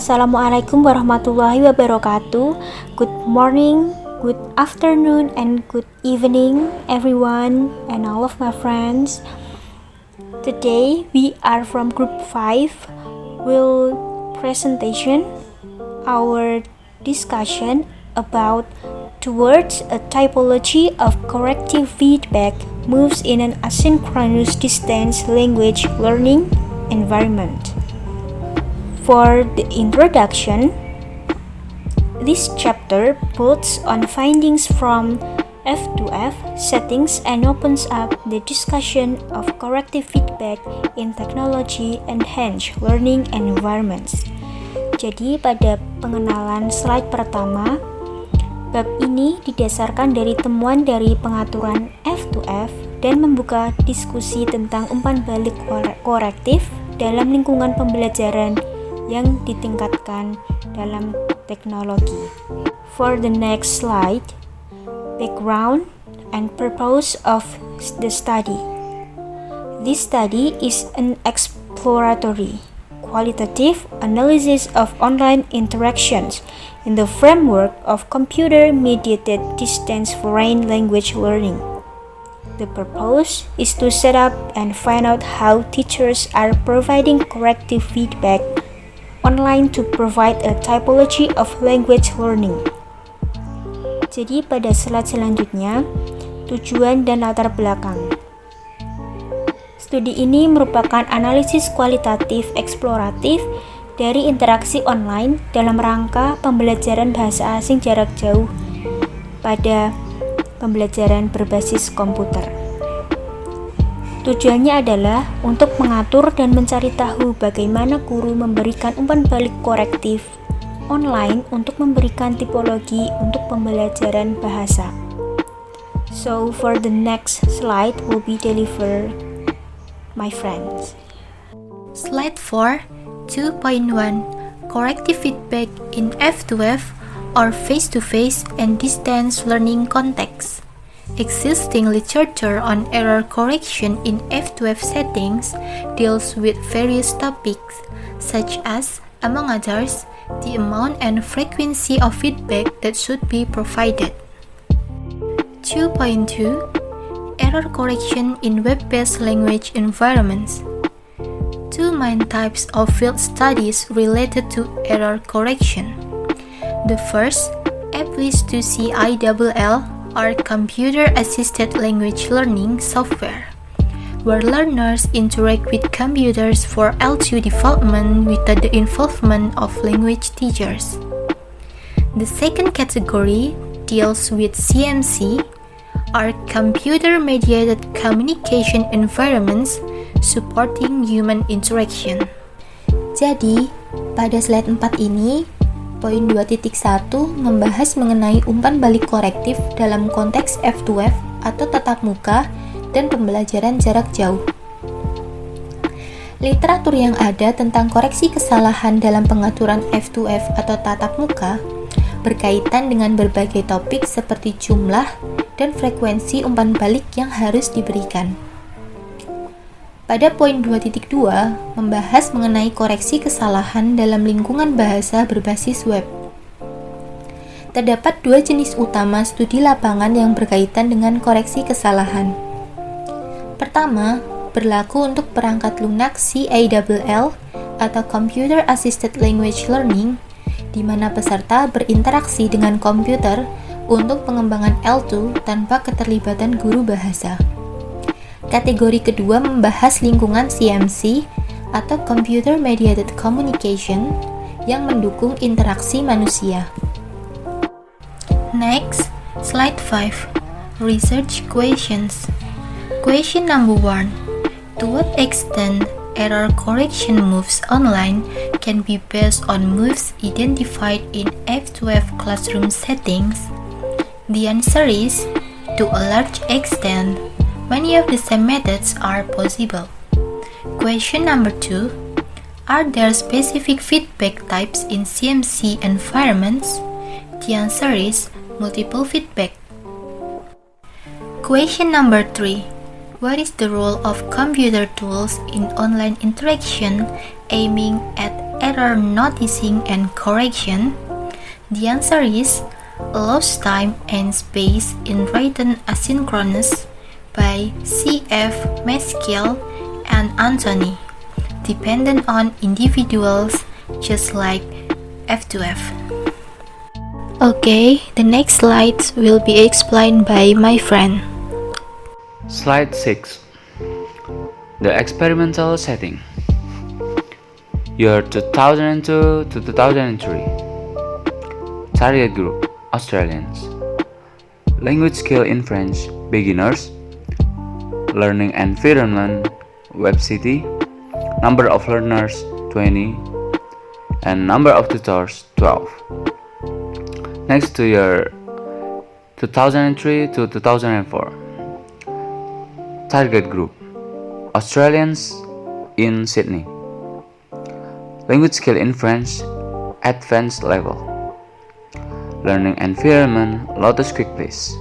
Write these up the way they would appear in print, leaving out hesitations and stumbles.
Assalamualaikum warahmatullahi wabarakatuh. Good morning, good afternoon, and good evening, everyone, and all of my friends. Today we are from Group 5. Will presentation our discussion about towards a typology of corrective feedback moves in an asynchronous distance language learning environment. For the introduction, this chapter builds on findings from F2F settings and opens up the discussion of corrective feedback in technology-enhanced learning environments. Jadi pada pengenalan slide pertama, bab ini didasarkan dari temuan dari pengaturan F2F dan membuka diskusi tentang umpan balik korektif dalam lingkungan pembelajaran yang ditingkatkan dalam teknologi. For the next slide, background and purpose of the study. This study is an exploratory, qualitative analysis of online interactions in the framework of computer-mediated distance foreign language learning. The purpose is to set up and find out how teachers are providing corrective feedback online to provide a typology of language learning. Jadi pada slide selanjutnya, tujuan dan latar belakang. Studi ini merupakan analisis kualitatif eksploratif dari interaksi online dalam rangka pembelajaran bahasa asing jarak jauh pada pembelajaran berbasis komputer. Tujuannya adalah untuk mengatur dan mencari tahu bagaimana guru memberikan umpan balik korektif online untuk memberikan tipologi untuk pembelajaran bahasa. So for the next slide will be delivered, my friends. Slide 4, 2.1 Corrective feedback in F2F or face-to-face and distance learning context. Existing literature on error correction in F2F settings deals with various topics, such as, among others, the amount and frequency of feedback that should be provided. 2.2 Error correction in web-based language environments. Two main types of field studies related to error correction. The first, F2C ILL, are computer-assisted language learning software, where learners interact with computers for L2 development without the involvement of language teachers. The second category deals with CMC, are computer-mediated communication environments supporting human interaction. Jadi, pada slide 4 ini, Poin 2.1 membahas mengenai umpan balik korektif dalam konteks F2F atau tatap muka dan pembelajaran jarak jauh. Literatur yang ada tentang koreksi kesalahan dalam pengaturan F2F atau tatap muka berkaitan dengan berbagai topik seperti jumlah dan frekuensi umpan balik yang harus diberikan. Pada poin 2.2 membahas mengenai koreksi kesalahan dalam lingkungan bahasa berbasis web. Terdapat dua jenis utama studi lapangan yang berkaitan dengan koreksi kesalahan. Pertama, berlaku untuk perangkat lunak CALL atau Computer Assisted Language Learning, di mana peserta berinteraksi dengan komputer untuk pengembangan L2 tanpa keterlibatan guru bahasa. Kategori kedua membahas lingkungan CMC atau Computer Mediated Communication yang mendukung interaksi manusia. Next, slide 5. Research questions. Question number 1. To what extent error correction moves online can be based on moves identified in F2F classroom settings? The answer is, to a large extent. Many of the same methods are possible. Question number 2. Are there specific feedback types in CMC environments? The answer is multiple feedback. Question number 3. What is the role of computer tools in online interaction aiming at error noticing and correction? The answer is allows time and space in written asynchronous by C.F. Maskell and Anthony, dependent on individuals just like F2F. Okay, the next slides will be explained by my friend. Slide 6. The experimental setting. Year 2002 to 2003. Target group, Australians. Language skill in French, beginners. Learning environment, Web City. Number of learners, 20. And number of tutors, 12. Next to year 2003 to 2004. Target group, Australians in Sydney. Language skill in French, advanced level. Learning environment, Lotus Quickplace.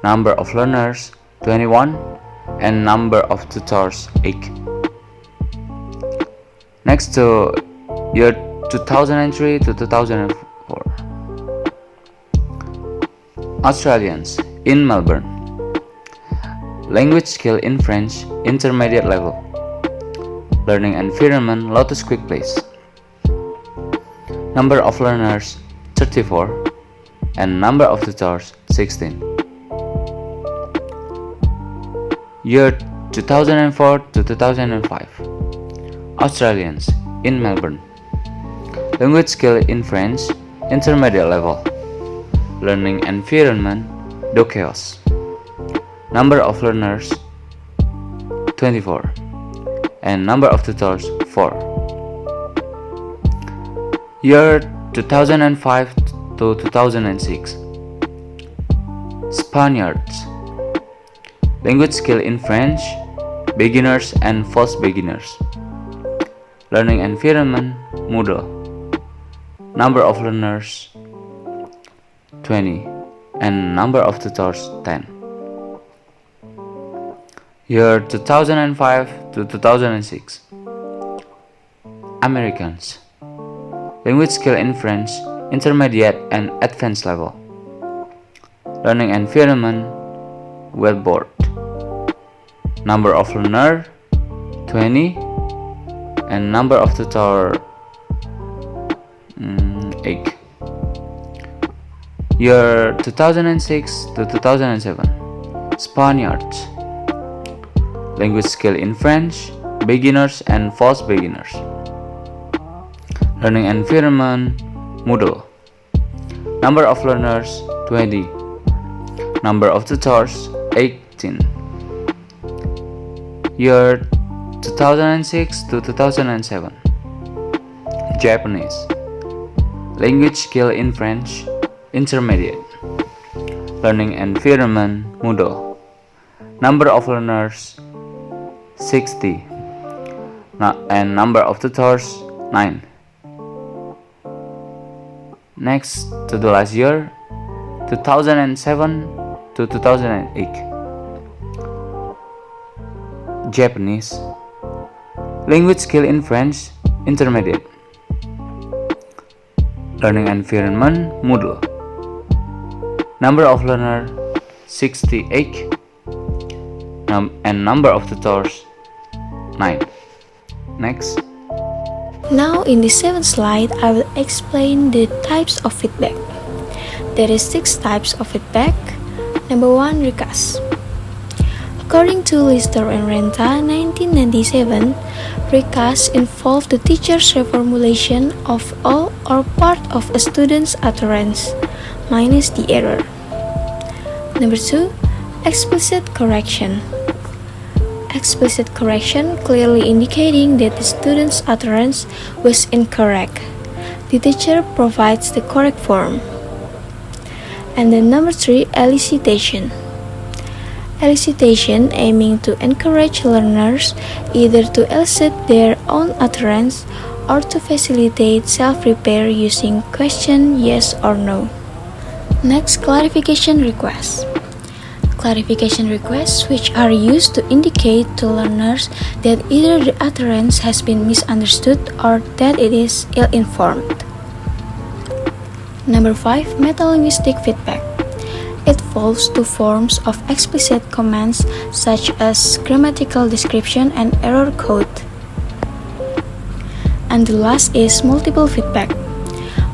Number of learners, 21. And number of tutors, 8. Next to year 2003 to 2004. Australians in Melbourne. Language skill in French, intermediate level. Learning environment, Lotus Quickplace. Number of learners, 34. And number of tutors, 16. Year 2004 to 2005. Australians in Melbourne. Language skill in French, intermediate level. Learning environment, Dokeos. Number of learners, 24. And number of tutors, 4. Year 2005 to 2006. Spaniards. Language skill in French, beginners and false beginners. Learning environment, Moodle. Number of learners, 20. And number of tutors, 10. Year 2005 to 2006. Americans. Language skill in French, intermediate and advanced level. Learning environment, Webboard. Number of learner, 20. And number of tutor, 8. Year 2006 to 2007. Spaniards. Language skill in French, beginners and false beginners. Learning environment, Moodle. Number of learners, 20. Number of tutors, 18. Year 2006 to 2007. Japanese. Language skill in French, intermediate. Learning environment, Moodle. Number of learners, 60. And number of tutors, 9. Next to the last year, 2007 to 2008. Japanese. Language skill in French, intermediate. Learning environment, Moodle. Number of learner, 68. And number of tutors, 9. Next. Now in the 7th slide, I will explain the types of feedback. There is 6 types of feedback. Number 1, recast. According to Lister and Renta, 1997, recast involved the teacher's reformulation of all or part of a student's utterance, minus the error. Number 2, explicit correction. Explicit correction clearly indicating that the student's utterance was incorrect. The teacher provides the correct form. And then number 3, elicitation. Elicitation aiming to encourage learners either to elicit their own utterance or to facilitate self-repair using question yes or no. Next, clarification request. Clarification requests, which are used to indicate to learners that either the utterance has been misunderstood or that it is ill-informed. Number 5. Metalinguistic feedback. It falls to forms of explicit comments such as grammatical description and error code. And the last is multiple feedback.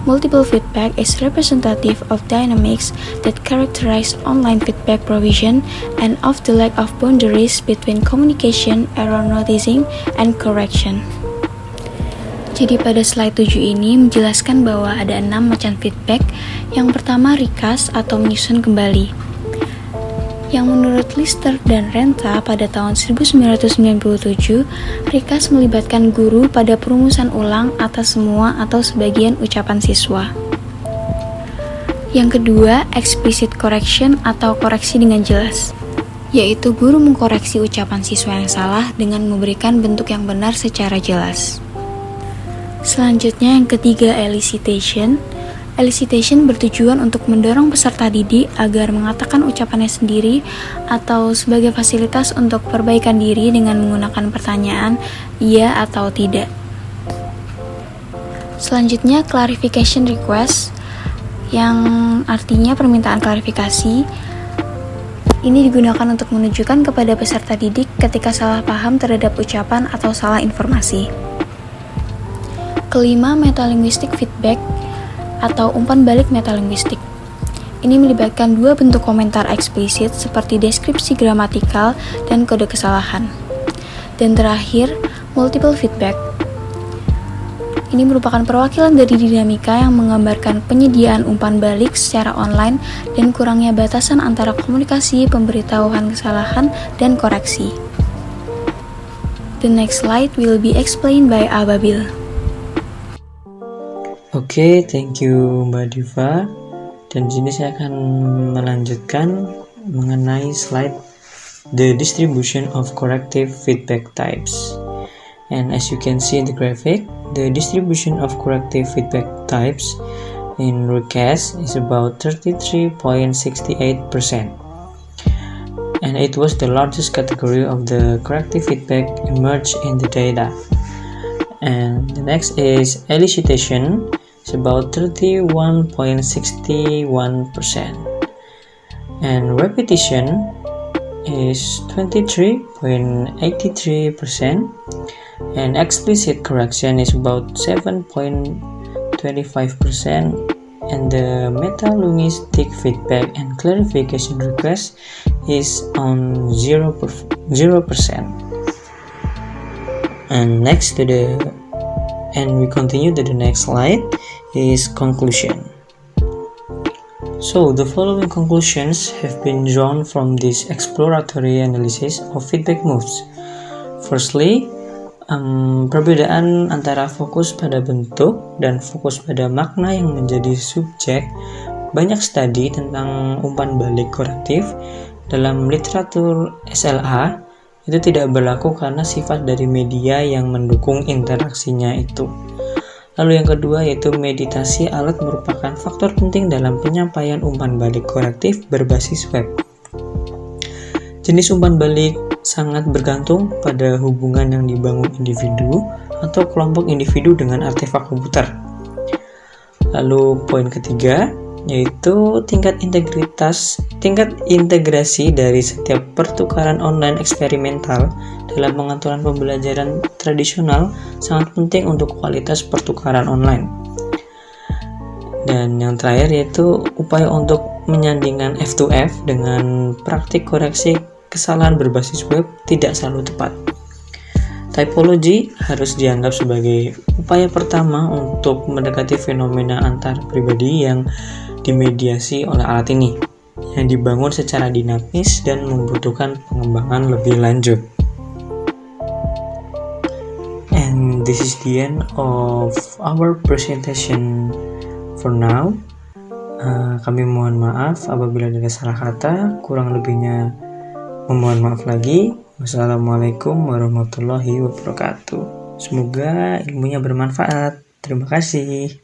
Multiple feedback is representative of dynamics that characterize online feedback provision and of the lack of boundaries between communication, error noticing, and correction. Jadi pada slide 7 ini menjelaskan bahwa ada 6 macam feedback. Yang pertama, recast atau menyusun kembali. Yang menurut Lister dan Renta pada tahun 1997, recast melibatkan guru pada perumusan ulang atas semua atau sebagian ucapan siswa. Yang kedua, explicit correction atau koreksi dengan jelas, yaitu guru mengkoreksi ucapan siswa yang salah dengan memberikan bentuk yang benar secara jelas. Selanjutnya yang ketiga, elicitation. Elicitation bertujuan untuk mendorong peserta didik agar mengatakan ucapannya sendiri atau sebagai fasilitas untuk perbaikan diri dengan menggunakan pertanyaan iya atau tidak. Selanjutnya, clarification request, yang artinya permintaan klarifikasi. Ini digunakan untuk menunjukkan kepada peserta didik ketika salah paham terhadap ucapan atau salah informasi. Kelima, metalinguistic feedback atau umpan balik metalinguistik. Ini melibatkan 2 bentuk komentar eksplisit seperti deskripsi gramatikal dan kode kesalahan. Dan terakhir, multiple feedback. Ini merupakan perwakilan dari dinamika yang menggambarkan penyediaan umpan balik secara online dan kurangnya batasan antara komunikasi, pemberitahuan kesalahan, dan koreksi. The next slide will be explained by Ababil. Oke, thank you Mbak Diva. Dan di sini saya akan melanjutkan mengenai slide the distribution of corrective feedback types. And as you can see in the graphic, the distribution of corrective feedback types in recast is about 33.68%. And it was the largest category of the corrective feedback emerged in the data. And the next is elicitation. It's about 31.61%, and repetition is 23.83%, and explicit correction is about 7.25%, and the metalinguistic feedback and clarification request is on 0%. And we continue to the next slide is conclusion. So the following conclusions have been drawn from this exploratory analysis of feedback moves. Firstly, perbedaan antara fokus pada bentuk dan fokus pada makna yang menjadi subjek. Banyak studi tentang umpan balik korektif dalam literatur SLA itu tidak berlaku karena sifat dari media yang mendukung interaksinya itu. Lalu yang kedua yaitu meditasi alat merupakan faktor penting dalam penyampaian umpan balik korektif berbasis web. Jenis umpan balik sangat bergantung pada hubungan yang dibangun individu atau kelompok individu dengan artefak komputer. Lalu poin ketiga yaitu tingkat integrasi dari setiap pertukaran online eksperimental dalam pengaturan pembelajaran tradisional sangat penting untuk kualitas pertukaran online. Dan yang terakhir yaitu upaya untuk menyandingkan F2F dengan praktik koreksi kesalahan berbasis web tidak selalu tepat. Typology harus dianggap sebagai upaya pertama untuk mendekati fenomena antar pribadi yang dimediasi oleh alat ini, yang dibangun secara dinamis dan membutuhkan pengembangan lebih lanjut. And this is the end of our presentation for now. Kami mohon maaf apabila ada salah kata, kurang lebihnya memohon maaf lagi. Wassalamualaikum warahmatullahi wabarakatuh. Semoga ilmunya bermanfaat. Terima kasih.